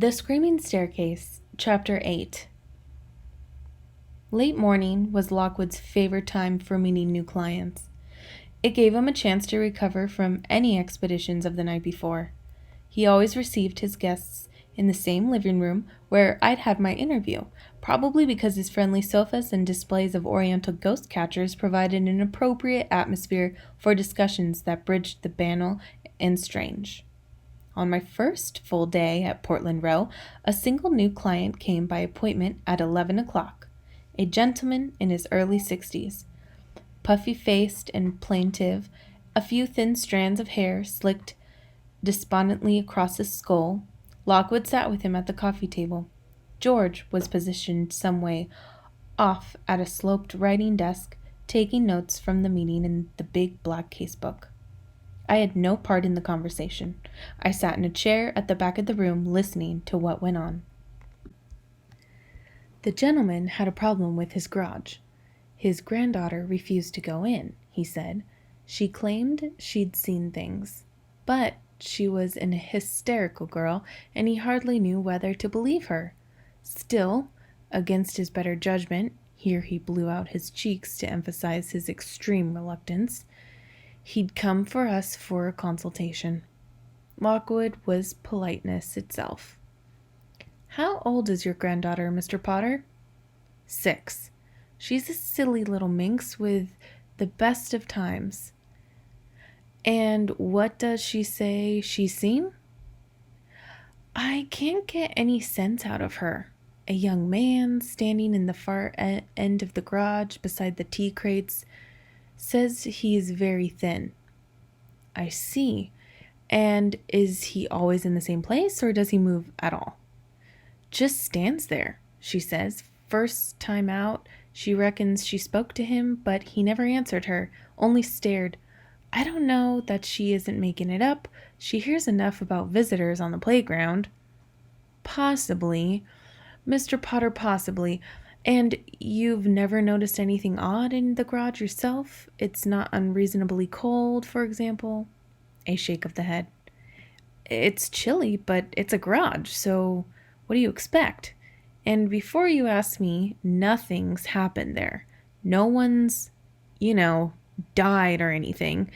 The Screaming Staircase, Chapter 8. Late morning was Lockwood's favorite time for meeting new clients. It gave him a chance to recover from any expeditions of the night before. He always received his guests in the same living room where I'd had my interview, probably because his friendly sofas and displays of oriental ghost catchers provided an appropriate atmosphere for discussions that bridged the banal and strange. On my first full day at Portland Row, a single new client came by appointment at 11 o'clock, a gentleman in his early 60s, puffy-faced and plaintive, a few thin strands of hair slicked despondently across his skull. Lockwood sat with him at the coffee table. George was positioned some way off at a sloped writing desk, taking notes from the meeting in the big black casebook. I had no part in the conversation. I sat in a chair at the back of the room listening to what went on. The gentleman had a problem with his garage. His granddaughter refused to go in, he said. She claimed she'd seen things, but she was an hysterical girl, and he hardly knew whether to believe her. Still, against his better judgment, here he blew out his cheeks to emphasize his extreme reluctance, he'd come for us for a consultation. Lockwood was politeness itself. "How old is your granddaughter, Mr. Potter?" "6. She's a silly little minx with the best of times." "And what does she say she's seen?" "I can't get any sense out of her. A young man standing in the far end of the garage beside the tea crates says he's very thin." "I see. And is he always in the same place, or does he move at all?" "Just stands there, she says. First time out, she reckons she spoke to him, but he never answered her, only stared. I don't know that she isn't making it up. She hears enough about visitors on the playground." "Possibly, Mr. Potter, possibly. And you've never noticed anything odd in the garage yourself? It's not unreasonably cold, for example?" A shake of the head. "It's chilly, but it's a garage, so what do you expect? And before you ask me, nothing's happened there. No one's, died or anything.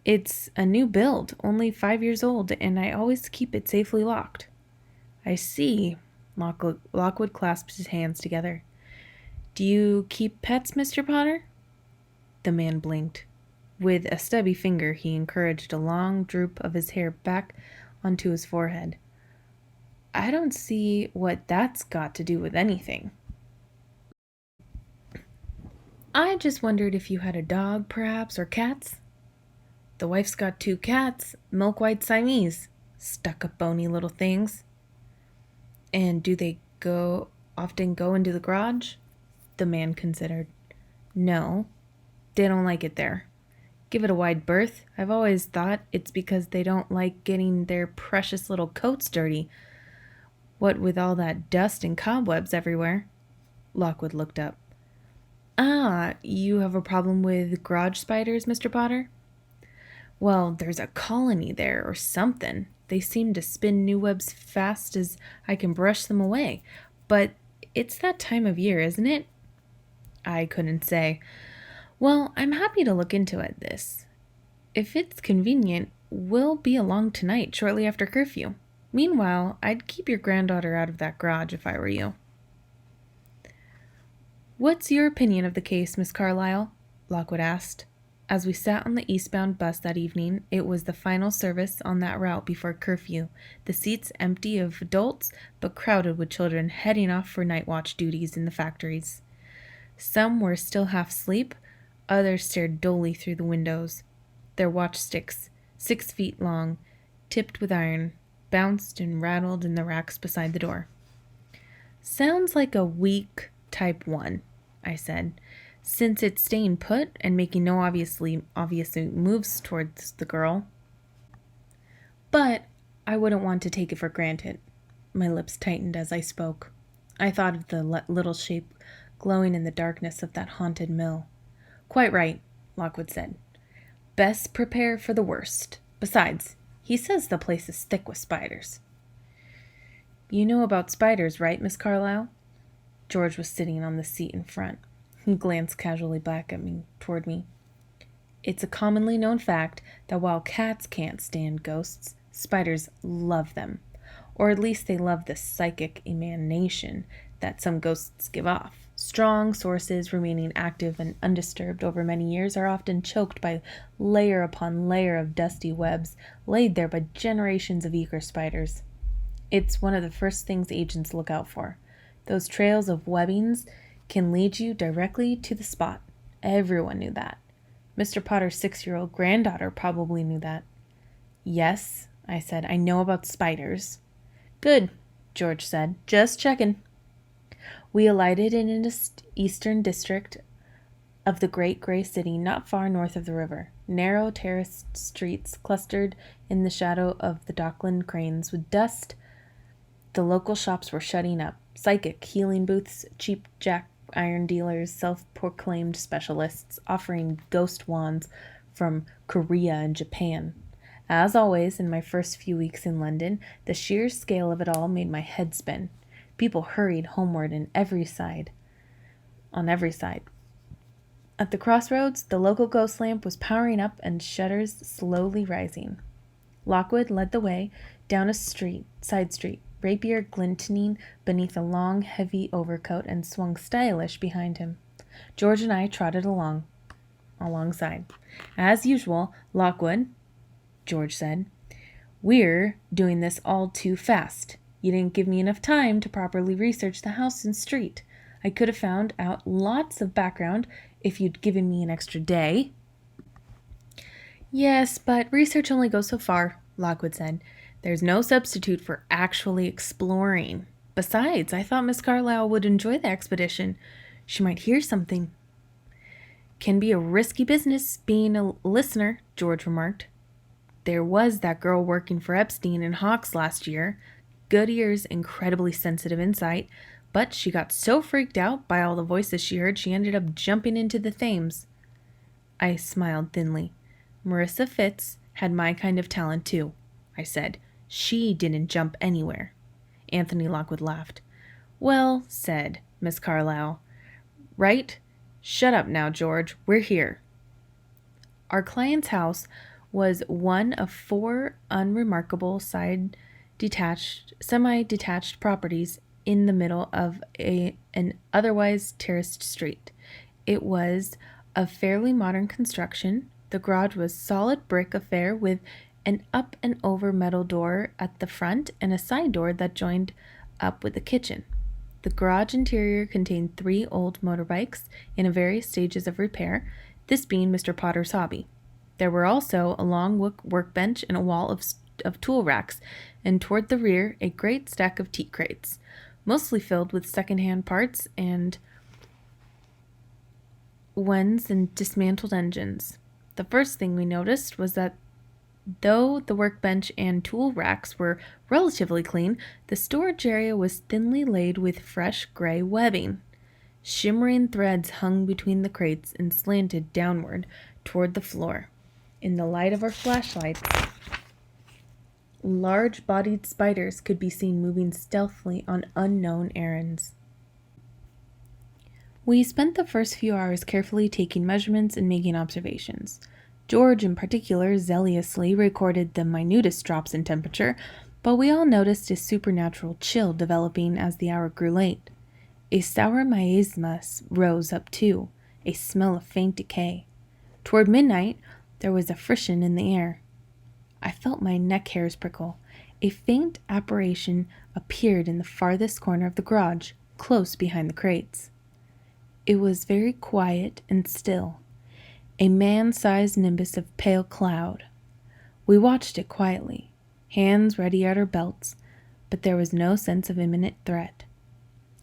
It's a new build, only 5 years old, and I always keep it safely locked." "I see." Lockwood clasped his hands together. "Do you keep pets, Mr. Potter?" The man blinked. With a stubby finger, he encouraged a long droop of his hair back onto his forehead. "I don't see what that's got to do with anything." "I just wondered if you had a dog, perhaps, or cats." "The wife's got 2 cats, milk-white Siamese, stuck-up bony little things." "And do they often go into the garage?" The man considered. "No, they don't like it there. Give it a wide berth. I've always thought it's because they don't like getting their precious little coats dirty. What with all that dust and cobwebs everywhere." Lockwood looked up. "Ah, you have a problem with garage spiders, Mr. Potter?" "Well, there's a colony there or something. They seem to spin new webs fast as I can brush them away. But it's that time of year, isn't it?" "I couldn't say." "Well, I'm happy to look into this. If it's convenient, we'll be along tonight, shortly after curfew. Meanwhile, I'd keep your granddaughter out of that garage if I were you." "What's your opinion of the case, Miss Carlyle?" Lockwood asked. As we sat on the eastbound bus that evening, it was the final service on that route before curfew, the seats empty of adults, but crowded with children heading off for night watch duties in the factories. Some were still half asleep, others stared dully through the windows. Their watchsticks, 6 feet long, tipped with iron, bounced and rattled in the racks beside the door. "Sounds like a weak type 1, I said. "Since it's staying put and making no obvious moves towards the girl. But I wouldn't want to take it for granted." My lips tightened as I spoke. I thought of the little shape glowing in the darkness of that haunted mill. "Quite right," Lockwood said. "Best prepare for the worst. Besides, he says the place is thick with spiders." You know about spiders, right, Miss Carlyle? George was sitting on the seat in front. He glanced casually back at me, toward me. It's a commonly known fact that while cats can't stand ghosts, spiders love them. Or at least they love the psychic emanation that some ghosts give off. Strong sources remaining active and undisturbed over many years are often choked by layer upon layer of dusty webs laid there by generations of eager spiders. It's one of the first things agents look out for. Those trails of webbings can lead you directly to the spot. Everyone knew that. Mr. Potter's 6-year-old granddaughter probably knew that. Yes, I said, I know about spiders. Good, George said. Just checking. We alighted in an eastern district of the great gray city not far north of the river. Narrow terraced streets clustered in the shadow of the Dockland cranes with dust. The local shops were shutting up. Psychic healing booths, cheap jack iron dealers, self-proclaimed specialists offering ghost wands from Korea and Japan. As always, in my first few weeks in London, the sheer scale of it all made my head spin. People hurried homeward on every side. At the crossroads, the local ghost lamp was powering up and shutters slowly rising. Lockwood led the way down a side street, rapier glinting beneath a long, heavy overcoat, and swung stylish behind him. George and I trotted alongside. As usual, Lockwood, George said, we're doing this all too fast. You didn't give me enough time to properly research the house and street. I could have found out lots of background if you'd given me an extra day. Yes, but research only goes so far, Lockwood said. There's no substitute for actually exploring. Besides, I thought Miss Carlyle would enjoy the expedition. She might hear something. Can be a risky business being a listener, George remarked. There was that girl working for Epstein and Hawks last year. Good ears, incredibly sensitive insight, but she got so freaked out by all the voices she heard she ended up jumping into the Thames. I smiled thinly. Marissa Fitz had my kind of talent too, I said. She didn't jump anywhere. Anthony Lockwood laughed. Well said, Miss Carlyle. Right? Shut up now, George. We're here. Our client's house was one of 4 unremarkable semi-detached properties in the middle of an otherwise terraced street. It was of fairly modern construction. The garage was solid brick affair with an up-and-over metal door at the front and a side door that joined up with the kitchen. The garage interior contained 3 old motorbikes in various stages of repair, this being Mr. Potter's hobby. There were also a long workbench and a wall of tool racks, and toward the rear a great stack of tea crates, mostly filled with second-hand parts and dismantled engines. The first thing we noticed was that though the workbench and tool racks were relatively clean, the storage area was thinly laid with fresh gray webbing. Shimmering threads hung between the crates and slanted downward toward the floor. In the light of our flashlights, large-bodied spiders could be seen moving stealthily on unknown errands. We spent the first few hours carefully taking measurements and making observations. George, in particular, zealously recorded the minutest drops in temperature, but we all noticed a supernatural chill developing as the hour grew late. A sour miasma rose up too, a smell of faint decay. Toward midnight, there was a frisson in the air. I felt my neck hairs prickle. A faint apparition appeared in the farthest corner of the garage, close behind the crates. It was very quiet and still, a man-sized nimbus of pale cloud. We watched it quietly, hands ready at our belts, but there was no sense of imminent threat.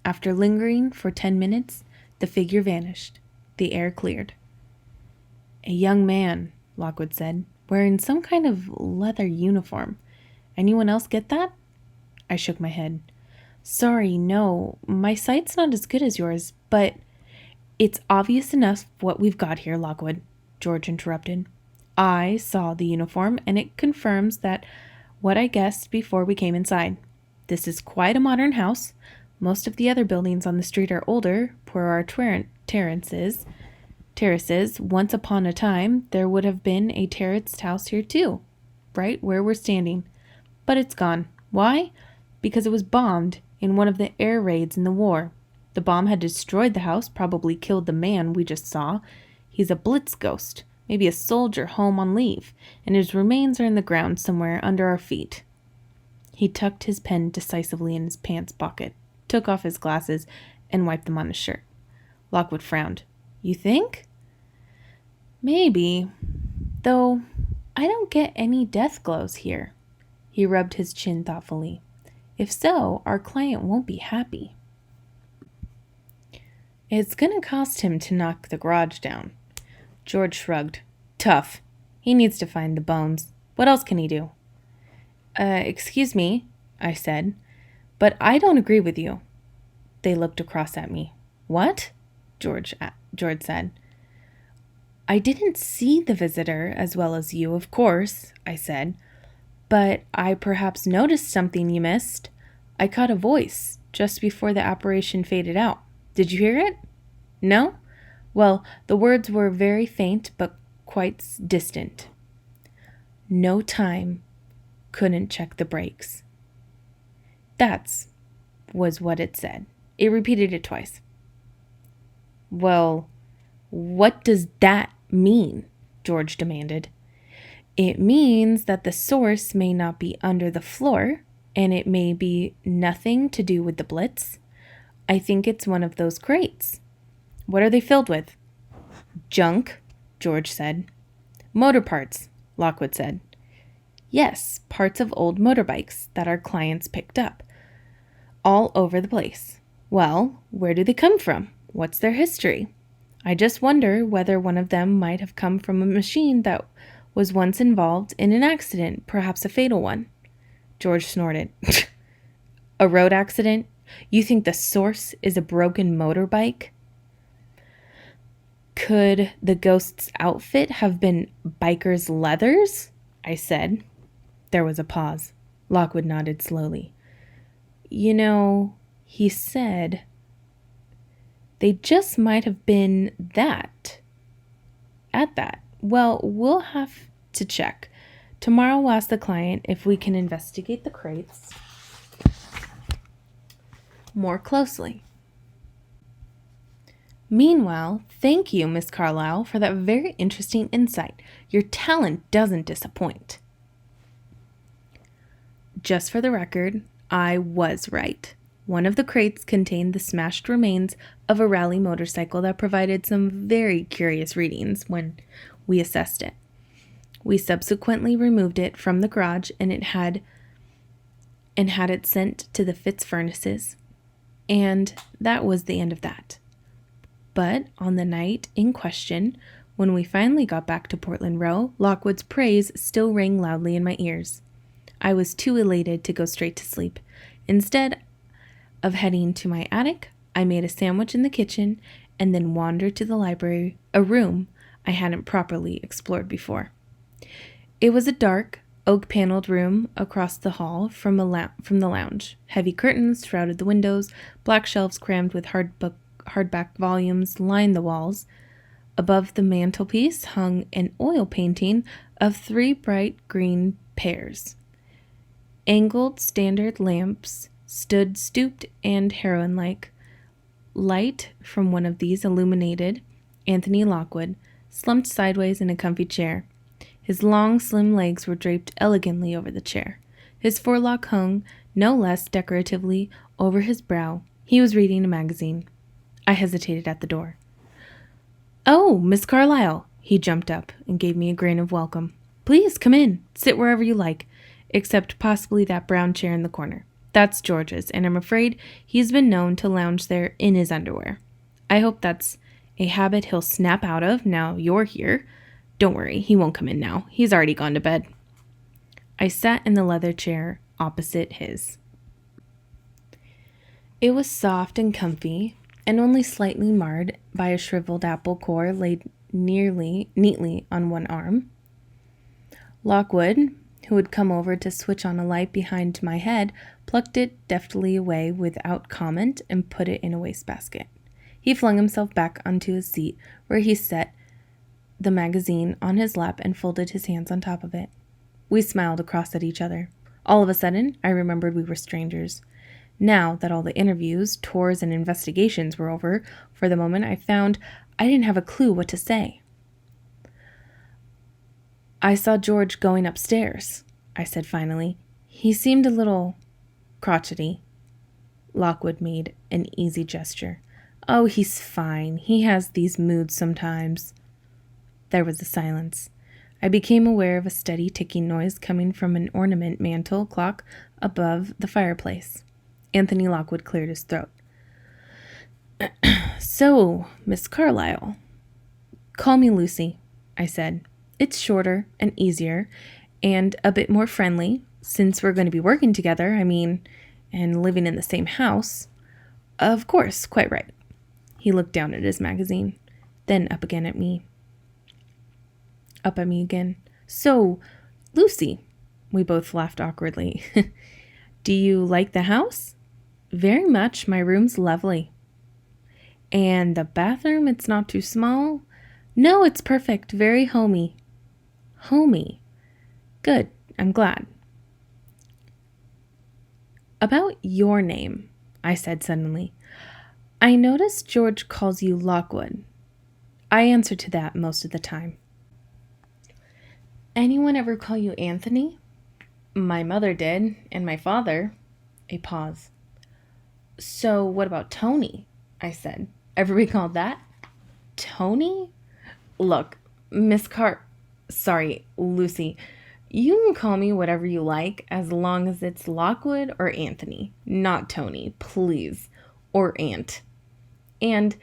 After lingering for 10 minutes, the figure vanished. The air cleared. A young man, Lockwood said, wearing some kind of leather uniform. Anyone else get that? I shook my head. Sorry, no. My sight's not as good as yours, but it's obvious enough what we've got here, Lockwood, George interrupted. I saw the uniform, and it confirms that what I guessed before we came inside. This is quite a modern house. Most of the other buildings on the street are older, poor our terraces. Once upon a time, there would have been a terraced house here too, right where we're standing. But it's gone. Why? Because it was bombed in one of the air raids in the war. The bomb had destroyed the house, probably killed the man we just saw. He's a blitz ghost, maybe a soldier home on leave, and his remains are in the ground somewhere under our feet. He tucked his pen decisively in his pants pocket, took off his glasses, and wiped them on his shirt. Lockwood frowned. You think? Maybe. Though, I don't get any death glows here. He rubbed his chin thoughtfully. If so, our client won't be happy. It's gonna cost him to knock the garage down. George shrugged. Tough. He needs to find the bones. What else can he do? Excuse me, I said, but I don't agree with you. They looked across at me. What? George said. I didn't see the visitor as well as you, of course, I said, but I perhaps noticed something you missed. I caught a voice just before the apparition faded out. Did you hear it? No? Well, the words were very faint but quite distant. No time. Couldn't check the brakes. Was what it said. It repeated it twice. Well, what does that mean? George demanded. It means that the source may not be under the floor, and it may be nothing to do with the blitz. I think it's one of those crates. What are they filled with? Junk, George said. Motor parts, Lockwood said. Yes, parts of old motorbikes that our clients picked up. All over the place. Well, where do they come from? What's their history? I just wonder whether one of them might have come from a machine that was once involved in an accident, perhaps a fatal one. George snorted. A road accident? You think the source is a broken motorbike? Could the ghost's outfit have been biker's leathers? I said. There was a pause. Lockwood nodded slowly. You know, he said, they just might have been that. At that. Well, we'll have to check. Tomorrow we'll ask the client if we can investigate the crates more closely. Meanwhile, thank you, Miss Carlyle, for that very interesting insight. Your talent doesn't disappoint. Just for the record, I was right. One of the crates contained the smashed remains of a rally motorcycle that provided some very curious readings when we assessed it. We subsequently removed it from the garage and had it sent to the Fitz furnaces. And that was the end of that. But on the night in question, when we finally got back to Portland Row, Lockwood's praise still rang loudly in my ears. I was too elated to go straight to sleep. Instead of heading to my attic, I made a sandwich in the kitchen and then wandered to the library, a room I hadn't properly explored before. It was a dark, oak-paneled room across the hall from the lounge. Heavy curtains shrouded the windows, black shelves crammed with hardback volumes lined the walls. Above the mantelpiece hung an oil painting of 3 bright green pears. Angled standard lamps stood stooped and heroine-like. Light from one of these illuminated Anthony Lockwood, slumped sideways in a comfy chair. His long, slim legs were draped elegantly over the chair. His forelock hung, no less decoratively, over his brow. He was reading a magazine. I hesitated at the door. Oh, Miss Carlyle! He jumped up and gave me a grin of welcome. Please, come in. Sit wherever you like, except possibly that brown chair in the corner. That's George's, and I'm afraid he's been known to lounge there in his underwear. I hope that's a habit he'll snap out of now you're here. Don't worry, he won't come in now. He's already gone to bed. I sat in the leather chair opposite his. It was soft and comfy, and only slightly marred by a shriveled apple core laid neatly on one arm. Lockwood, who had come over to switch on a light behind my head, plucked it deftly away without comment and put it in a wastebasket. He flung himself back onto his seat, where he set the magazine on his lap and folded his hands on top of it. We smiled across at each other. All of a sudden, I remembered we were strangers. Now that all the interviews, tours, and investigations were over, for the moment I found I didn't have a clue what to say. "I saw George going upstairs," I said finally. "He seemed a little crotchety." Lockwood made an easy gesture. "Oh, he's fine. He has these moods sometimes." There was a silence. I became aware of a steady ticking noise coming from an ornament mantel clock above the fireplace. Anthony Lockwood cleared his throat. "So, Miss Carlyle." "Call me Lucy," I said. "It's shorter and easier and a bit more friendly, since we're going to be working together, and living in the same house." "Of course, quite right." He looked down at his magazine, then up at me again. "So, Lucy," we both laughed awkwardly. "Do you like the house?" "Very much. My room's lovely." "And the bathroom, it's not too small?" "No, it's perfect. Very homey." "Homey. Good. I'm glad." "About your name," I said suddenly. "I notice George calls you Lockwood." "I answer to that most of the time." "Anyone ever call you Anthony?" "My mother did, and my father." A pause. "So what about Tony?" I said. "Ever be called that?" "Tony?" "Look, Lucy, you can call me whatever you like as long as it's Lockwood or Anthony, not Tony, please, or Aunt. And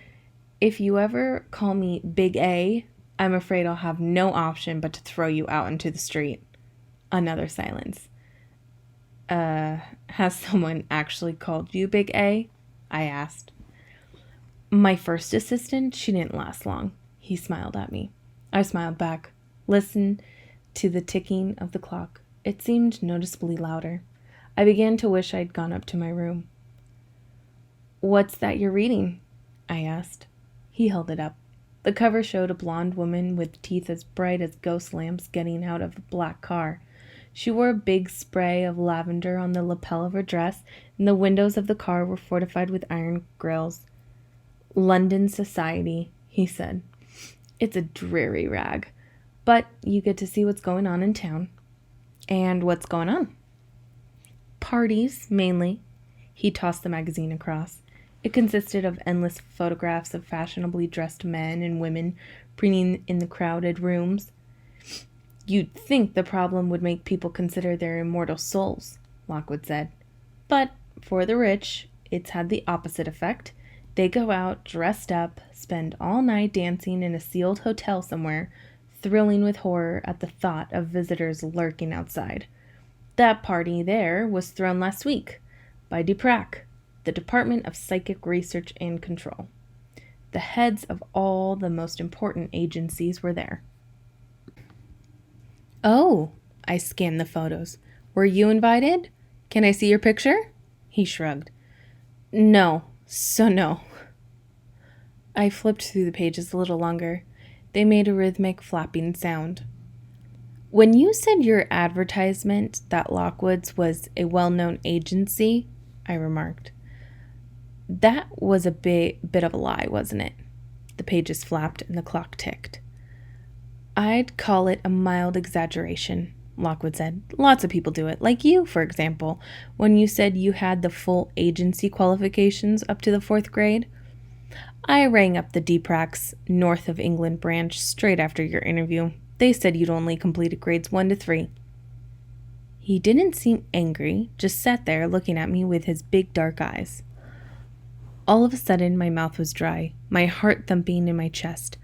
if you ever call me Big A, I'm afraid I'll have no option but to throw you out into the street." Another silence. Has someone actually called you Big A?" I asked. "My first assistant, she didn't last long." He smiled at me. I smiled back. Listened to the ticking of the clock. It seemed noticeably louder. I began to wish I'd gone up to my room. "What's that you're reading?" I asked. He held it up. The cover showed a blonde woman with teeth as bright as ghost lamps getting out of a black car. She wore a big spray of lavender on the lapel of her dress, and the windows of the car were fortified with iron grills. "London society," he said. "It's a dreary rag, but you get to see what's going on in town." "And what's going on?" "Parties, mainly." He tossed the magazine across. It consisted of endless photographs of fashionably dressed men and women preening in the crowded rooms. "You'd think the problem would make people consider their immortal souls," Lockwood said. "But for the rich, it's had the opposite effect. They go out, dressed up, spend all night dancing in a sealed hotel somewhere, thrilling with horror at the thought of visitors lurking outside. That party there was thrown last week by DPRAC, the Department of Psychic Research and Control. The heads of all the most important agencies were there." "Oh," I scanned the photos. "Were you invited? Can I see your picture?" He shrugged. No. I flipped through the pages a little longer. They made a rhythmic flapping sound. "When you said your advertisement that Lockwood's was a well-known agency," I remarked, "that was a bit of a lie, wasn't it?" The pages flapped and the clock ticked. "I'd call it a mild exaggeration," Lockwood said. "Lots of people do it, like you, for example, when you said you had the full agency qualifications up to the 4th grade. I rang up the DPRAC's North of England branch straight after your interview. They said you'd only completed grades 1 to 3. He didn't seem angry, just sat there looking at me with his big dark eyes. All of a sudden, my mouth was dry, my heart thumping in my chest.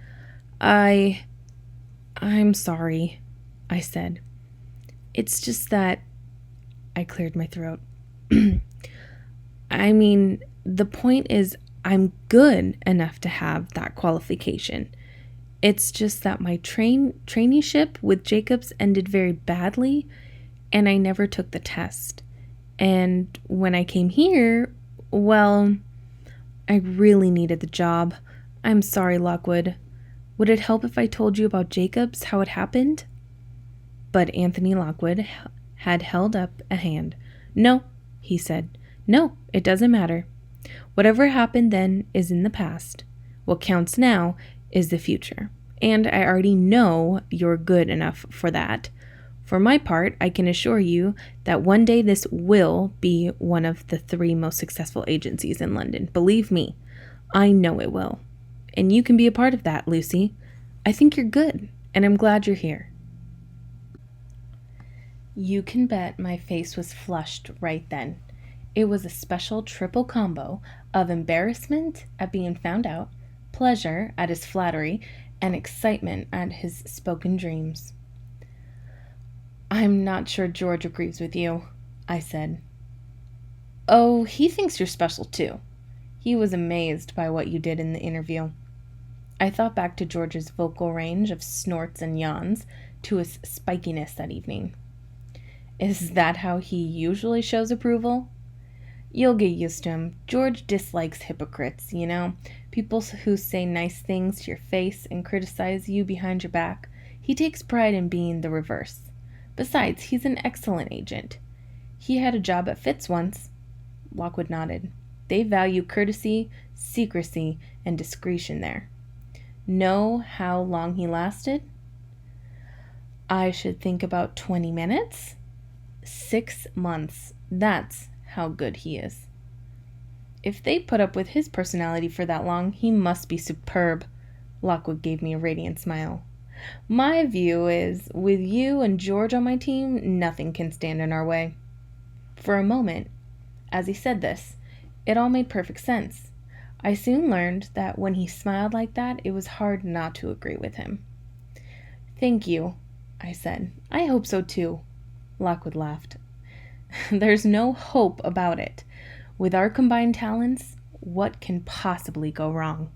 I'm sorry," I said. "It's just that—" I cleared my throat. The point is, I'm good enough to have that qualification. It's just that my traineeship with Jacobs ended very badly, and I never took the test. And when I came here, well, I really needed the job. I'm sorry, Lockwood. Would it help if I told you about Jacobs, how it happened? But Anthony Lockwood had held up a hand. No, he said. No, it doesn't matter. Whatever happened then is in the past. What counts now is the future. And I already know you're good enough for that. For my part, I can assure you that one day this will be one of the 3 most successful agencies in London. Believe me, I know it will. And you can be a part of that, Lucy. I think you're good, and I'm glad you're here. You can bet my face was flushed right then. It was a special triple combo of embarrassment at being found out, pleasure at his flattery, and excitement at his spoken dreams. I'm not sure George agrees with you, I said. Oh, he thinks you're special too. He was amazed by what you did in the interview. I thought back to George's vocal range of snorts and yawns, to his spikiness that evening. Is that how he usually shows approval? You'll get used to him. George dislikes hypocrites, you know? People who say nice things to your face and criticize you behind your back. He takes pride in being the reverse. Besides, he's an excellent agent. He had a job at Fitz once. Lockwood nodded. They value courtesy, secrecy, and discretion there. Know how long he lasted? I should think about 20 minutes. 6 months. That's how good he is. If they put up with his personality for that long, he must be superb. Lockwood gave me a radiant smile. My view is, with you and George on my team, nothing can stand in our way. For a moment, as he said this, it all made perfect sense. I soon learned that when he smiled like that, it was hard not to agree with him. Thank you, I said. I hope so too. Lockwood laughed. There's no hope about it. With our combined talents, what can possibly go wrong?